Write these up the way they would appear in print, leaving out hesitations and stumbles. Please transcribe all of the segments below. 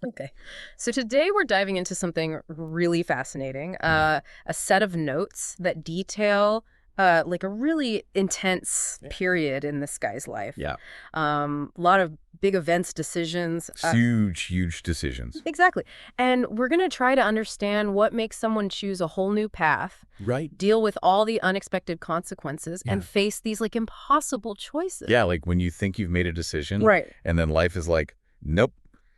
Okay. So today we're diving into something really fascinating, a set of notes that detail like a really intense period in this guy's life. Yeah. A lot of big events, decisions. Huge, huge decisions. Exactly. And we're going to try to understand what makes someone choose a whole new path, Right. deal with all the unexpected consequences, Yeah. and face these like impossible choices. Yeah, like when you think you've made a decision. Right. And then life is like, nope,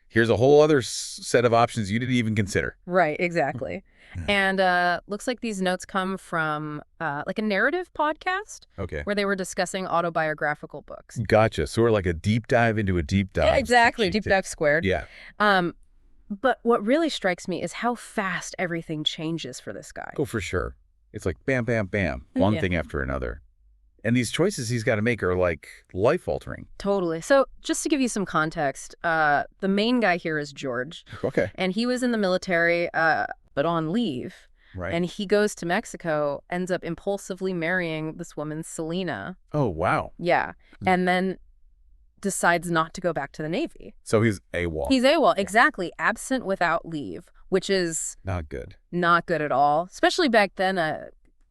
here's a whole other set of options you didn't even consider. Right, exactly. And looks like these notes come from like a narrative podcast Okay. where they were discussing autobiographical books. Gotcha. Sort of like a deep dive into a deep dive. Exactly, deep dive squared. Yeah. Um, but what really strikes me is how fast everything changes for this guy. Oh, for sure. It's like bam, bam, bam. One Yeah. thing after another. And these choices he's got to make are like life-altering. Totally. So just to give you some context, the main guy here is George. Okay. And he was in the military, but on leave. Right. And he goes to Mexico, ends up impulsively marrying this woman, Selena. Oh, wow. Yeah. And then decides not to go back to the Navy. So he's AWOL. He's AWOL, exactly. Absent without leave, which is Not good. not good at all. Especially back then,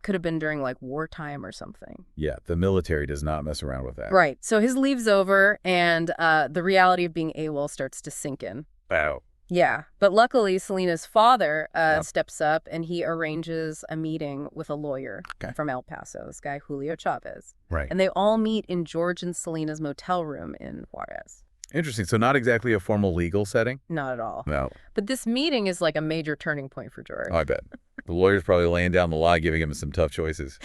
could have been during like wartime or something. Yeah, the military does not mess around with that. Right. So his leave's over and the reality of being AWOL starts to sink in. Wow. Yeah. But luckily, Selena's father Yep. steps up and he arranges a meeting with a lawyer Okay. from El Paso, this guy, Julio Chavez. Right. And they all meet in George and Selena's motel room in Juarez. Interesting. So not exactly a formal legal setting? Not at all. No. But this meeting is like a major turning point for George. Oh, I bet. The lawyer's probably laying down the law, giving him some tough choices.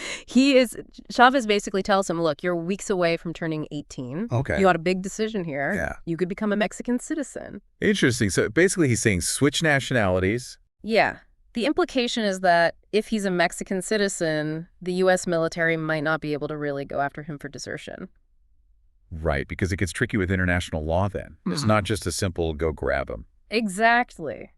Chavez basically tells him, look, you're weeks away from turning 18. Okay. You got a big decision here. Yeah. You could become a Mexican citizen. Interesting. So basically he's saying switch nationalities. Yeah. The implication is that if he's a Mexican citizen, the U.S. military might not be able to really go after him for desertion. Right, because it gets tricky with international law then. It's not just a simple go grab him. Exactly.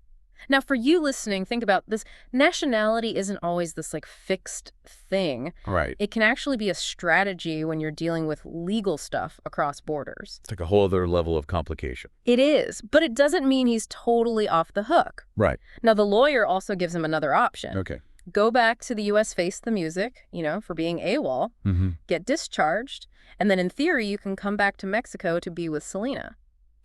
Now, for you listening, think about this. Nationality isn't always this like fixed thing. Right. It can actually be a strategy when you're dealing with legal stuff across borders. It's like a whole other level of complication. It is, but it doesn't mean he's totally off the hook. Right. Now, the lawyer also gives him another option. Okay. Go back to the U.S., face the music, for being AWOL, Mm-hmm. get discharged, and then in theory, you can come back to Mexico to be with Selena.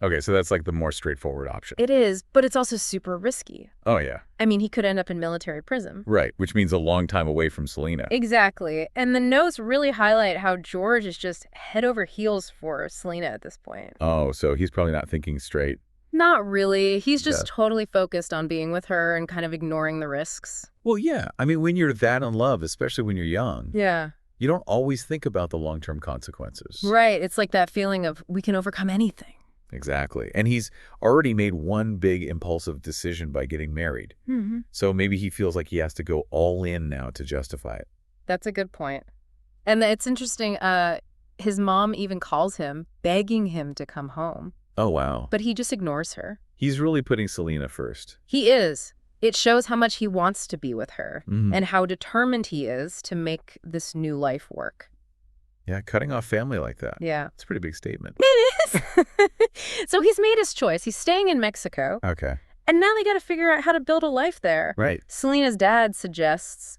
Okay, so that's like the more straightforward option. It is, but it's also super risky. Oh, yeah. I mean, he could end up in military prison. Right, which means a long time away from Selena. Exactly. And the notes really highlight how George is just head over heels for Selena at this point. Oh, so he's probably not thinking straight. Not really. He's just Yeah. totally focused on being with her and kind of ignoring the risks. Well, yeah. I mean, when you're that in love, especially when you're young, Yeah. you don't always think about the long-term consequences. Right. It's like that feeling of we can overcome anything. Exactly. And he's already made one big impulsive decision by getting married. Mm-hmm. So maybe he feels like he has to go all in now to justify it. That's a good point. And it's interesting. His mom even calls him, begging him to come home. Oh, wow. But he just ignores her. He's really putting Selena first. He is. It shows how much he wants to be with her Mhm. and how determined he is to make this new life work. Yeah, cutting off family like that. Yeah. It's a pretty big statement. It is. So he's made his choice. He's staying in Mexico. Okay. And now they got to figure out how to build a life there. Right. Selena's dad suggests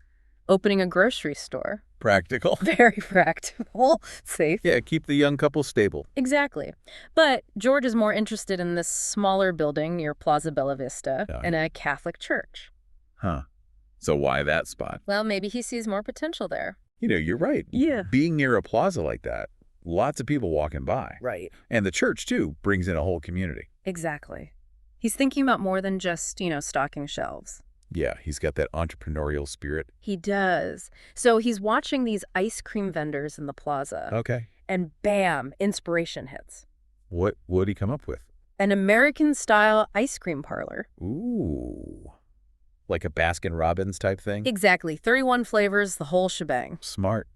opening a grocery store. Practical. Very practical. Safe. Yeah, keep the young couple stable. Exactly. But George is more interested in this smaller building near Plaza Bella Vista Yeah. and a Catholic church. Huh. So why that spot? Well, maybe he sees more potential there. You're right. Yeah. Being near a plaza like that, lots of people walking by. Right. And the church, too, brings in a whole community. Exactly. He's thinking about more than just, stocking shelves. Yeah, he's got that entrepreneurial spirit. He does. So he's watching these ice cream vendors in the plaza, Okay. and bam, inspiration hits. What would he come up with? An American-style ice cream parlor. Ooh. Like a Baskin-Robbins type thing? Exactly. 31 flavors, the whole shebang. Smart.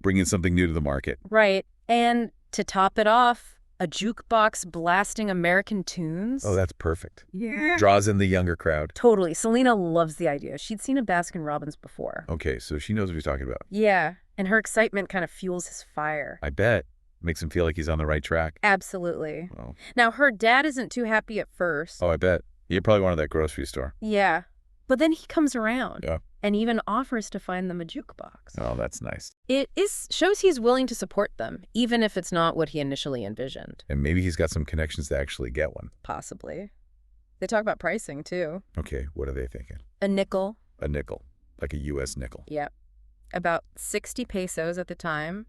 Bringing something new to the market. Right. And to top it off, a jukebox blasting American tunes. Oh, that's perfect. Yeah. Draws in the younger crowd. Totally. Selena loves the idea. She'd seen a Baskin-Robbins before. Okay, so she knows what he's talking about. Yeah. And her excitement kind of fuels his fire. I bet. Makes him feel like he's on the right track. Absolutely. Oh, Now, her dad isn't too happy at first. I bet. You probably wanted that grocery store. Yeah. But then he comes around Yeah. and even offers to find them a jukebox. Oh, that's nice. It shows he's willing to support them, even if it's not what he initially envisioned. And maybe he's got some connections to actually get one. Possibly. They talk about pricing, too. Okay, what are they thinking? A nickel. A nickel. Like a U.S. nickel. Yep. About 60 pesos at the time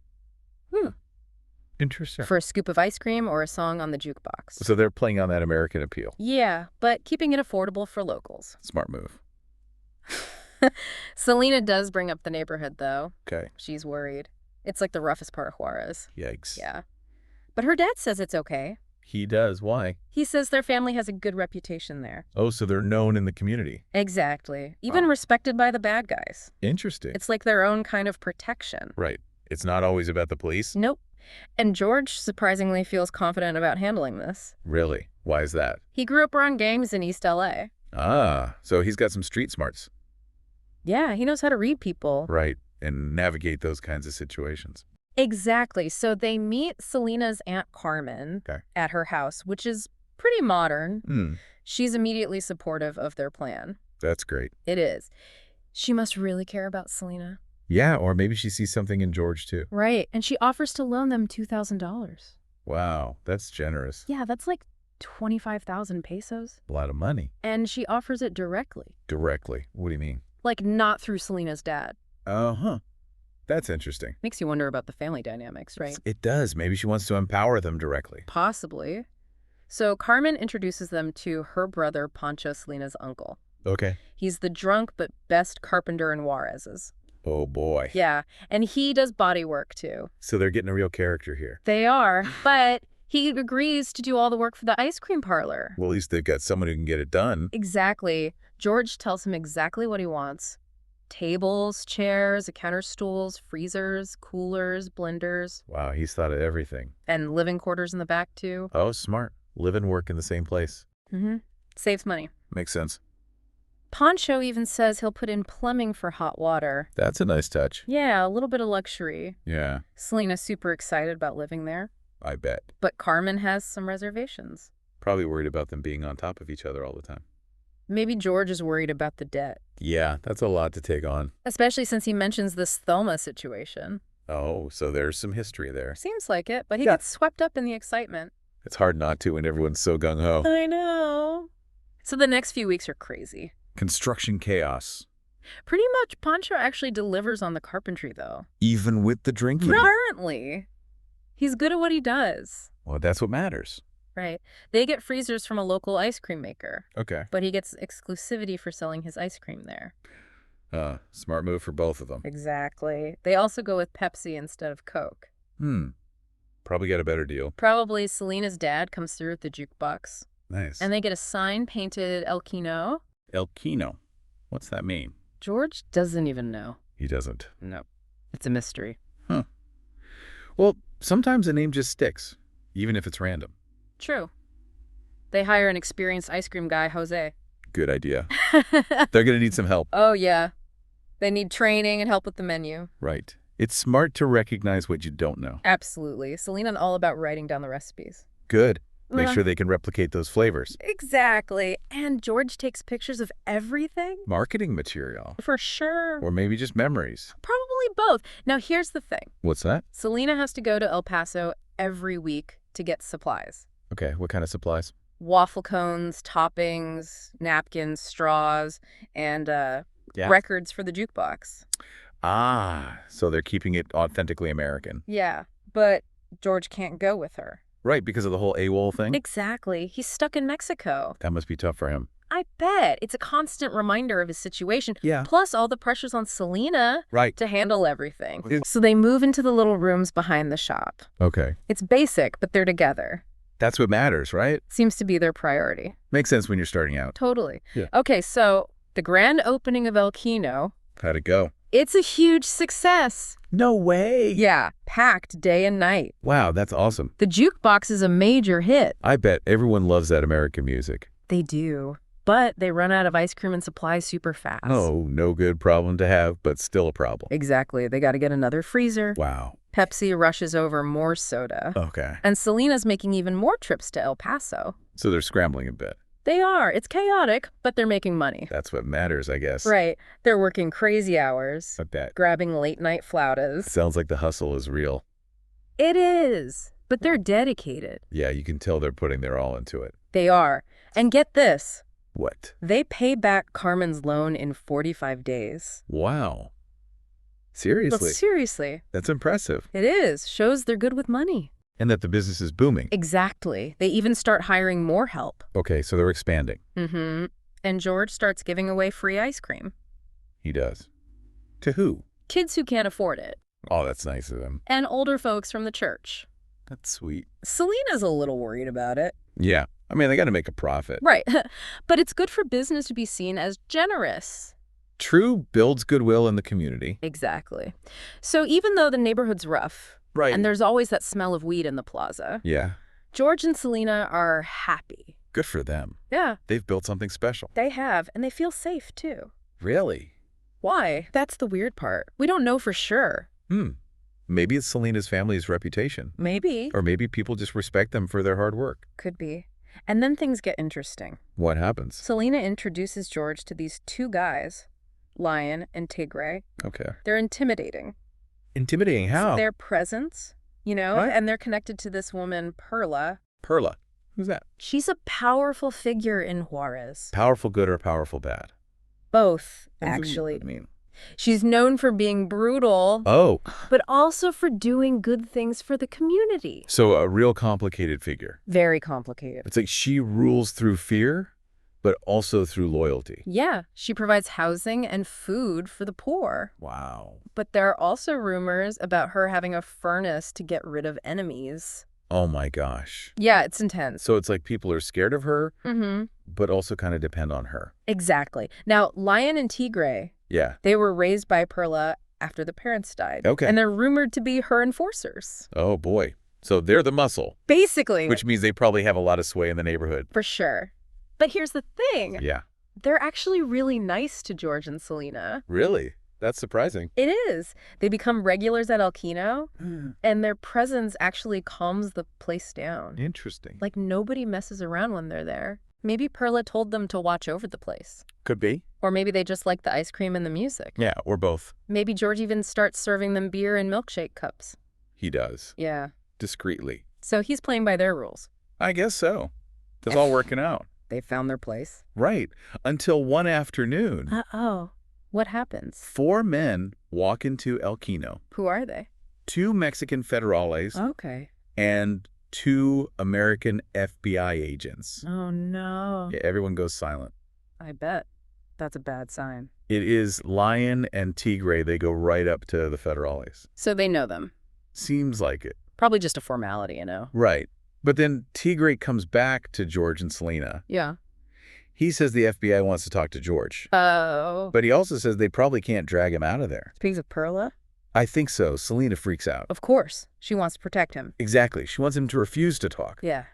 Interesting. for a scoop of ice cream or a song on the jukebox. So they're playing on that American appeal. Yeah, but keeping it affordable for locals. Smart move. Selena does bring up the neighborhood, though. Okay. She's worried. It's like the roughest part of Juarez. Yikes. Yeah. But her dad says it's okay. He does. Why? He says their family has a good reputation there. Oh, so they're known in the community. Exactly. Even Wow. respected by the bad guys. Interesting. It's like their own kind of protection. Right. It's not always about the police? Nope. And George surprisingly feels confident about handling this. Really? Why is that? He grew up around gangs in East LA. Ah, so he's got some street smarts. Yeah, he knows how to read people. Right. And navigate those kinds of situations. Exactly. So they meet Selena's Aunt Carmen Okay. at her house, which is pretty modern. Hmm. She's immediately supportive of their plan. That's great. It is. She must really care about Selena. Yeah, or maybe she sees something in George, too. Right. And she offers to loan them $2,000. Wow, that's generous. Yeah, that's like 25,000 pesos. A lot of money. And she offers it directly. Directly. What do you mean? Like, not through Selena's dad. Uh-huh. That's interesting. Makes you wonder about the family dynamics, right? It does. Maybe she wants to empower them directly. Possibly. So Carmen introduces them to her brother, Pancho, Selena's uncle. Okay. He's the drunk but best carpenter in Juarez's. Oh, boy. Yeah, and he does body work, too. So they're getting a real character here. They are, but he agrees to do all the work for the ice cream parlor. Well, at least they've got someone who can get it done. Exactly. George tells him exactly what he wants. Tables, chairs, counter stools, freezers, coolers, blenders, Wow, he's thought of everything. and living quarters in the back, too. Oh, smart. Live and work in the same place. Saves money. Makes sense. Pancho even says he'll put in plumbing for hot water. That's a nice touch. Yeah, a little bit of luxury. Yeah, Selena's super excited about living there, I bet. but Carmen has some reservations. Probably worried about them being on top of each other all the time. Maybe George is worried about the debt, Yeah, that's a lot to take on. especially since he mentions this Thelma situation. Oh, so there's some history there. Seems like it, but he Yeah. gets swept up in the excitement. It's hard not to when everyone's so gung-ho. I know. So the next few weeks are crazy. Construction chaos. Pretty much Pancho actually delivers on the carpentry, though. Even with the drinking. Apparently. He's good at what he does. Well, that's what matters. Right. They get freezers from a local ice cream maker, Okay. but he gets exclusivity for selling his ice cream there. Smart move for both of them. Exactly. They also go with Pepsi instead of Coke. Probably get a better deal. Probably Selena's dad comes through with the jukebox, Nice. and they get a sign painted El Kino. El Kino. What's that mean? George doesn't even know. He doesn't. No. It's a mystery. Well, sometimes a name just sticks, even if it's random. True. They hire an experienced ice cream guy, Jose. Good idea. They're going to need some help. Oh, yeah. They need training and help with the menu. Right. It's smart to recognize what you don't know. Absolutely. Selena's all about writing down the recipes. Good. Make Yeah. sure they can replicate those flavors. Exactly. And George takes pictures of everything? Marketing material. For sure. Or maybe just memories. Probably both. Now, here's the thing. What's that? Selena has to go to El Paso every week to get supplies. Okay, what kind of supplies? Waffle cones, toppings, napkins, straws, and Yeah. records for the jukebox. Ah, so they're keeping it authentically American. Yeah, but George can't go with her. Right, because of the whole AWOL thing? Exactly. He's stuck in Mexico. That must be tough for him. I bet. It's a constant reminder of his situation. Yeah. Plus all the pressures on Selena Right. to handle everything. Yeah. So they move into the little rooms behind the shop. Okay. It's basic, but they're together. That's what matters, right? Seems to be their priority. Makes sense when you're starting out. Totally. Yeah. Okay, so the grand opening of El Kino, How'd it go? it's a huge success. No way. Yeah, packed day and night. Wow, that's awesome. The jukebox is a major hit. I bet everyone loves that American music. They do. But they run out of ice cream and supplies super fast. Oh, no good problem to have, but still a problem. Exactly. They got to get another freezer. Wow. Pepsi rushes over more soda. Okay. And Selena's making even more trips to El Paso. So they're scrambling a bit. They are. It's chaotic, but they're making money. That's what matters, I guess. Right. They're working crazy hours, I bet. grabbing late-night flautas. Sounds like the hustle is real. It is, but they're dedicated. Yeah, you can tell they're putting their all into it. They are. And get this. What? They pay back Carmen's loan in 45 days. Wow. But Seriously? seriously, That's impressive. it is. Shows they're good with money. And that the business is booming. Exactly. They even start hiring more help. Okay, so they're expanding. Mm-hmm. And George starts giving away free ice cream. He does. To who? Kids who can't afford it. Oh, that's nice of him. And older folks from the church. That's sweet. Selena's a little worried about it. Yeah. I mean, they got to make a profit. Right. But it's good for business to be seen as generous. True builds goodwill in the community. Exactly. So even though the neighborhood's rough, Right. and there's always that smell of weed in the plaza, Yeah. George and Selena are happy. Good for them. Yeah, They've built something special. they have, and they feel safe, too. Really? Why? That's the weird part. We don't know for sure. Maybe it's Selena's family's reputation. Maybe. Or maybe people just respect them for their hard work. Could be. And then things get interesting. What happens? Selena introduces George to these two guys, Lion and Tigray. Okay. They're intimidating. Intimidating how? Their presence, you know, What? and they're connected to this woman, Perla. Perla. Who's that? She's a powerful figure in Juarez. Powerful good or powerful bad? Both, What does actually. that mean? She's known for being brutal, Oh, but also for doing good things for the community. so a real complicated figure. Very complicated. It's like she rules through fear, but also through loyalty. Yeah, she provides housing and food for the poor. Wow. But there are also rumors about her having a furnace to get rid of enemies. Oh my gosh. Yeah, it's intense. So it's like people are scared of her, Mm-hmm. but also kind of depend on her. Exactly. Now, Lion and Tigray, Yeah. they were raised by Perla after the parents died. Okay. And they're rumored to be her enforcers. Oh boy. So they're the muscle, Basically. which means they probably have a lot of sway in the neighborhood. For sure. But here's the thing. Yeah. They're actually really nice to George and Selena. Really? That's surprising. It is. They become regulars at El Kino, and their presence actually calms the place down. Interesting. Like, nobody messes around when they're there. Maybe Perla told them to watch over the place. Could be. Or maybe they just like the ice cream and the music. Yeah, or both. Maybe George even starts serving them beer in milkshake cups. He does. Yeah. Discreetly. So he's playing by their rules. I guess so. It's all working out. They found their place. Right. Until one afternoon, Uh-oh. What happens? 4 men walk into El Kino. Who are they? 2 Mexican federales Okay. and 2 American FBI agents. Oh, no. Yeah, everyone goes silent. I bet. That's a bad sign. It is Lion and Tigray. They go right up to the federales. So they know them. Seems like it. Probably just a formality, you know? Right. But then Tigray comes back to George and Selena. Yeah. He says the FBI wants to talk to George. Oh. But he also says they probably can't drag him out of there. Speaks of Perla? I think so. Selena freaks out. Of course. She wants to protect him. Exactly. She wants him to refuse to talk. Yeah.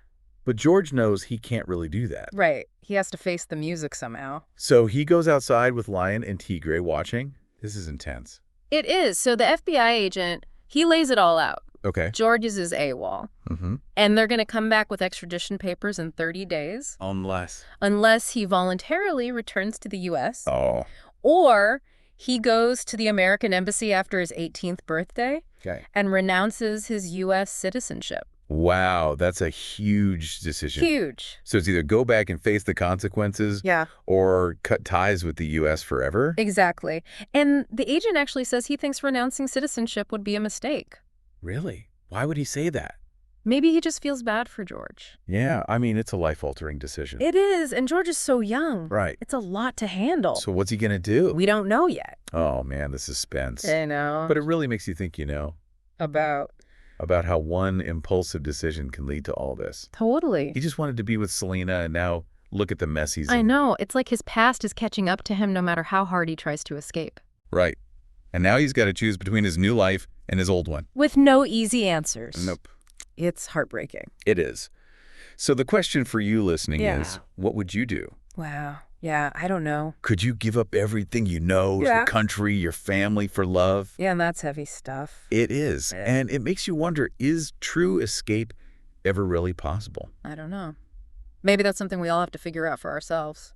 But George knows he can't really do that. Right. He has to face the music somehow. So he goes outside with Lion and Tigray watching. This is intense. It is. So the FBI agent, he lays it all out. Okay. George is his AWOL. Mm-hmm. And they're going to come back with extradition papers in 30 days. Unless he voluntarily returns to the U.S. Oh. Or he goes to the American embassy after his 18th birthday Okay. and renounces his U.S. citizenship. Wow, that's a huge decision. Huge. So it's either go back and face the consequences Yeah. or cut ties with the U.S. forever? Exactly. And the agent actually says he thinks renouncing citizenship would be a mistake. Really? Why would he say that? Maybe he just feels bad for George. Yeah, I mean, it's a life-altering decision. It is, and George is so young. Right. It's a lot to handle. So what's he going to do? We don't know yet. Oh, man, the suspense. I know. But it really makes you think, About. about how one impulsive decision can lead to all this. Totally. He just wanted to be with Selena, and now look at the mess he's in. I know. It's like his past is catching up to him no matter how hard he tries to escape. Right. And now he's got to choose between his new life and his old one. With no easy answers. Nope. It's heartbreaking. It is. So the question for you listening Yeah. is, what would you do? Wow. Yeah, I don't know. Could you give up everything you know, Yeah. your country, your family for love? Yeah, and that's heavy stuff. It is. Yeah. And it makes you wonder, is true escape ever really possible? I don't know. Maybe that's something we all have to figure out for ourselves.